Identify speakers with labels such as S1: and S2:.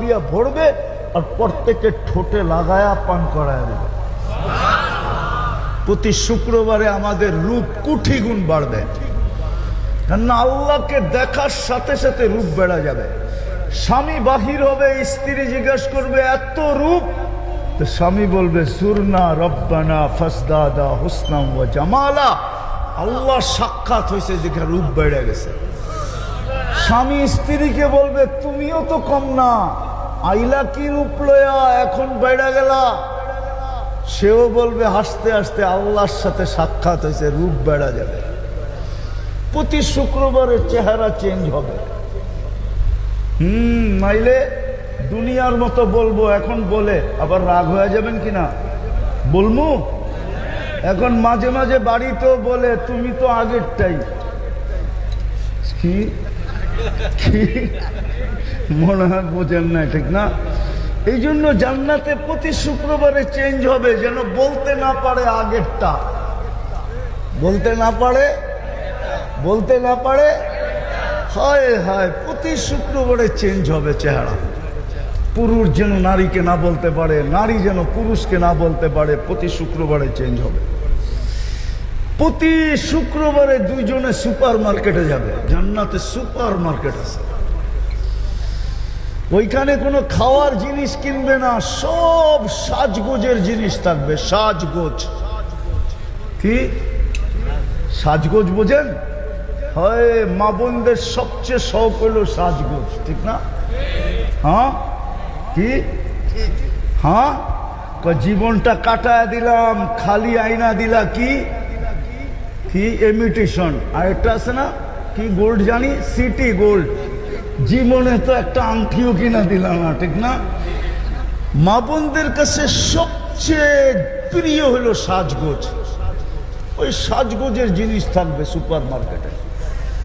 S1: দিয়া ভরবে আর প্রত্যেকের ঠোঁটে লাগায়া পান করায় দেবে। প্রতি শুক্রবারে আমাদের রূপ কোটি গুণ বাড়বে, কেননা আল্লাহকে দেখার সাথে সাথে রূপ বেড়া যাবে। স্বামী বাহির হবে, স্ত্রী জিজ্ঞাসা করবে এত রূপ, তো স্বামী বলবে সুরনা রব্বানা ফাসদাদা হুসনাম ওয়া জামালা, আল্লাহ সাক্ষাৎ হয়েছে দেখে রূপ বেড়ে গেছে। স্বামী স্ত্রীকে বলবে তুমিও তো কম না, আইলা কি রূপ লয়া এখন বেড়ে গেলা। সেও বলবে হাসতে হাসতে আল্লাহর সাথে সাক্ষাৎ হয়েছে, রূপ বেড়া যাবে। প্রতি শুক্রবারে চেহারা চেঞ্জ হবে। নাইলে দুনিয়ার মতো বলবো, এখন বলে আবার রাগ হয়ে যাবেন কিনা বলবো। এখন মাঝে মাঝে বাড়িতেও বলে তুমি তো আগেরটাই। কি মনে হয় বোঝেন না, ঠিক না? এই জন্য জান্নাতে প্রতি শুক্রবারে চেঞ্জ হবে, যেন বলতে না পারে আগেরটা, বলতে না পারে হায় হায়, প্রতি শুক্রবারে চেঞ্জ হবে চেহারা। পুরুষ যেন নারীকে না বলতে পারে, নারী যেন পুরুষকে না বলতে পারে, প্রতি শুক্রবারে চেঞ্জ হবে। প্রতি শুক্রবারে দুইজনে সুপার মার্কেটে যাবে। জান্নাতে সুপার মার্কেট আছে, ওইখানে কোনো খাওয়ার জিনিস কিনবে না, সব সাজগোজের জিনিস থাকবে। সাজগোজ কি? সাজগোজ বোঝেন? হয় মা বোনদের সবচেয়ে শখ হলো সাজগোজ, ঠিক না? হ্যাঁ কি? হ্যাঁ, জীবনটা কাটায় দিলাম, খালি আইনা দিলা কি কি ইমিটেশন। আর একটা আছে না কি গোল্ড জানি, সিটি গোল্ড। জীবনে তো একটা আংটিও কিনা দিলাম না, ঠিক না? মা বোনদের কাছে সবচেয়ে প্রিয় হলো সাজগোজ। ওই সাজগোজের জিনিস থাকবে সুপার মার্কেটে।